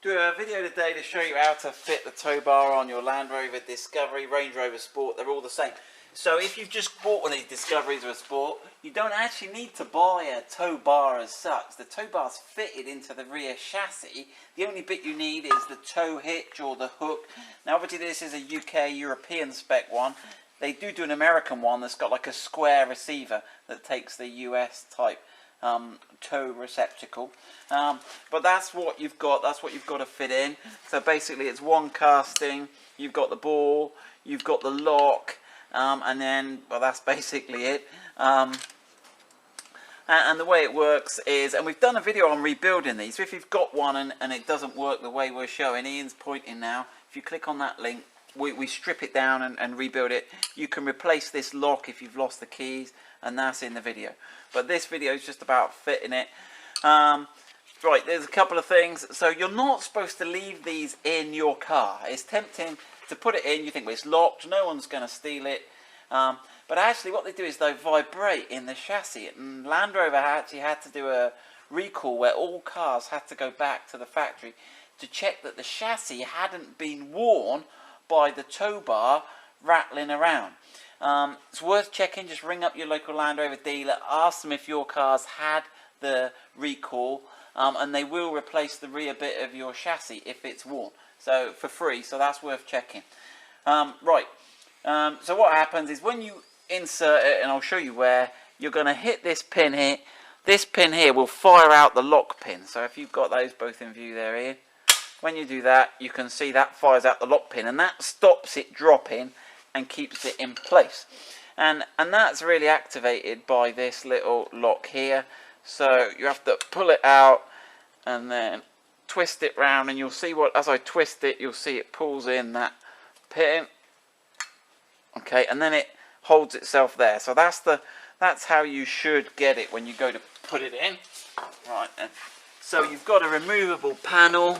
Do a video today to show you how to fit the tow bar on your Land Rover Discovery, Range Rover Sport. They're all the same. So if you've just bought one of these Discoveries or a Sport, you don't actually need to buy a tow bar as such. The tow bar's fitted into the rear chassis. The only bit you need is the tow hitch or the hook. Now obviously this is a UK European spec one. They do an American one that's got like a square receiver that takes the US type tow receptacle, but that's what you've got to fit in. So basically it's one casting, you've got the ball, you've got the lock, and then, well, that's basically it. And the way it works is, and we've done a video on rebuilding these, so if you've got one and it doesn't work the way we're showing, Ian's pointing now, if you click on that link, we strip it down and rebuild it. You can replace this lock if you've lost the keys, and that's in the video. But this video is just about fitting it. Right, there's a couple of things. So you're not supposed to leave these in your car. It's tempting to put it in, you think, well, it's locked, no one's going to steal it. But actually what they do is they vibrate in the chassis. And Land Rover actually had to do a recall where all cars had to go back to the factory to check that the chassis hadn't been worn by the tow bar rattling around. It's worth checking. Just ring up your local Land Rover dealer, ask them if your car's had the recall, and they will replace the rear bit of your chassis if it's worn, so for free. So that's worth checking. Right, so what happens is when you insert it, and I'll show you where, you're going to hit this pin here. This pin here will fire out the lock pin. So if you've got those both in view there, Ian, when you do that, you can see that fires out the lock pin, and that stops it dropping and keeps it in place. And that's really activated by this little lock here. So you have to pull it out and then twist it round, and you'll see what, as I twist it, you'll see it pulls in that pin. Okay, and then it holds itself there. So that's how you should get it when you go to put it in. Right, and so you've got a removable panel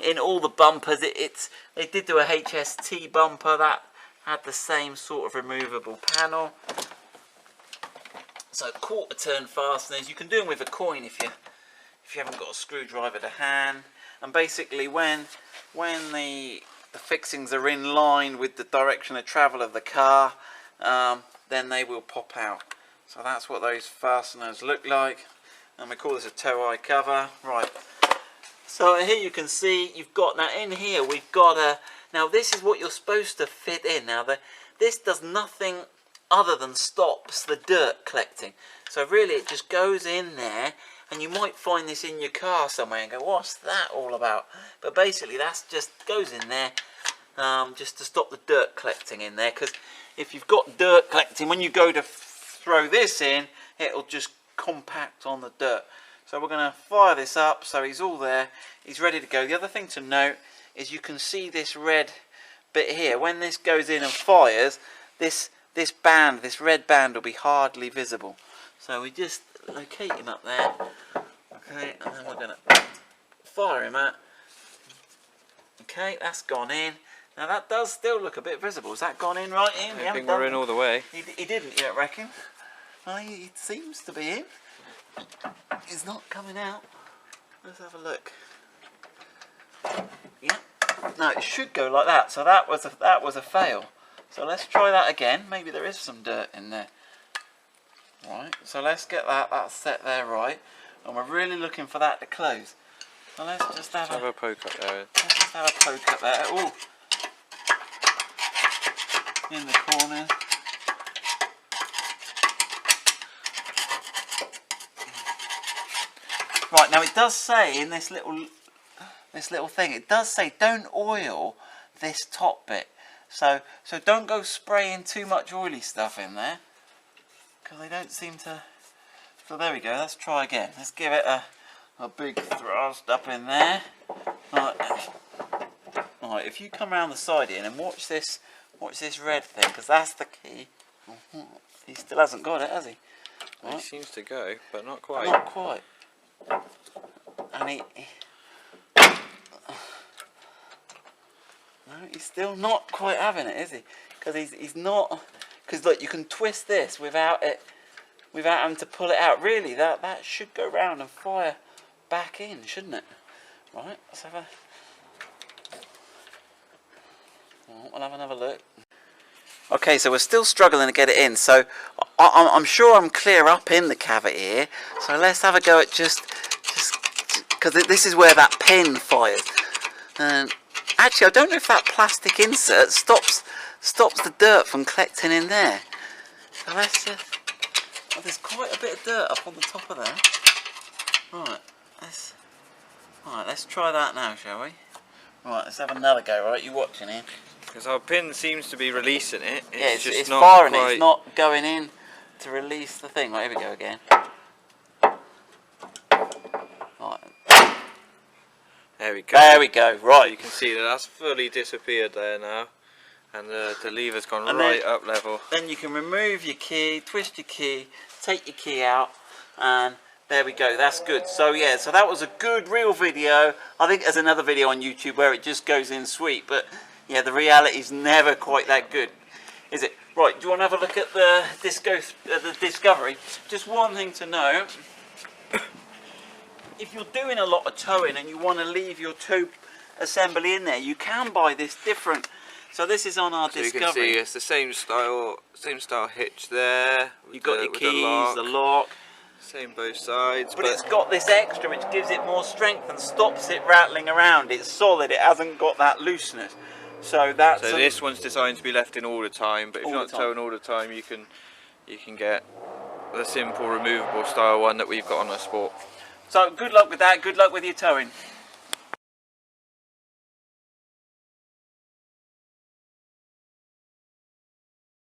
in all the bumpers. They did do a HST bumper that had the same sort of removable panel. So quarter turn fasteners, you can do them with a coin if you haven't got a screwdriver to hand. And basically when the fixings are in line with the direction of travel of the car, then they will pop out. So that's what those fasteners look like, and we call this a tow eye cover. Right, so here you can see you've got, now in here we've got a, now this is what you're supposed to fit in. Now this does nothing other than stops the dirt collecting. So really it just goes in there, and you might find this in your car somewhere and go, what's that all about? But basically that's just goes in there just to stop the dirt collecting in there, because if you've got dirt collecting, when you go to throw this in, it'll just compact on the dirt. So we're going to fire this up, so he's all there, he's ready to go. The other thing to note is you can see this red bit here. When this goes in and fires, this band, this red band, will be hardly visible. So we just locate him up there, okay, and then we're going to fire him out. Okay, that's gone in. Now that does still look a bit visible. Has that gone in right in? I think we're in all the way. He didn't, you don't reckon? Well, it seems to be in. He's not coming out. Let's have a look. Yeah. No, it should go like that. So that was a fail. So let's try that again. Maybe there is some dirt in there. Right. So let's get that set there right, and we're really looking for that to close. So let's just have a poke up there. Let's just have a poke up there. Oh. In the corner. Right, now it does say in this little thing, it does say don't oil this top bit. So don't go spraying too much oily stuff in there, because they don't seem to. So there we go. Let's try again. Let's give it a big thrust up in there. Right, if you come around the side here and watch this red thing, because that's the key. He still hasn't got it, has he? Right. He seems to go, but not quite. Not quite. And no, he's still not quite having it, is he? Because he's not. Because look, you can twist this without having to pull it out. Really, that should go round and fire back in, shouldn't it? Right, let's have a Well, we'll have another look. Okay, so we're still struggling to get it in, so I'm sure I'm clear up in the cavity here. So let's have a go at just because this is where that pin fires. And actually, I don't know if that plastic insert stops the dirt from collecting in there. So let's just. Oh, there's quite a bit of dirt up on the top of there. Right, let's try that now, shall we? Right, let's have another go. Right, you watching here? Because our pin seems to be releasing it. It's just not firing quite... it. It's not going in to release the thing. Right, here we go again. Right. There we go. There we go. Right. You can see that that's fully disappeared there now. And the lever's gone And right then, up level. Then you can remove your key, twist your key, take your key out, and there we go. That's good. So yeah, so that was a good real video. I think there's another video on YouTube where it just goes in sweet, but yeah, the reality is never quite that good, is it? Right, do you want to have a look at the Discovery? Just one thing to know. If you're doing a lot of towing and you want to leave your tow assembly in there, you can buy this different. So this is on our Discovery. You can see it's the same style hitch there. You've got your keys, the lock. Same both sides. But it's got this extra which gives it more strength and stops it rattling around. It's solid, it hasn't got that looseness. So this one's designed to be left in all the time, but if you're not towing all the time, you can get the simple removable style one that we've got on our Sport. So good luck with that, good luck with your towing.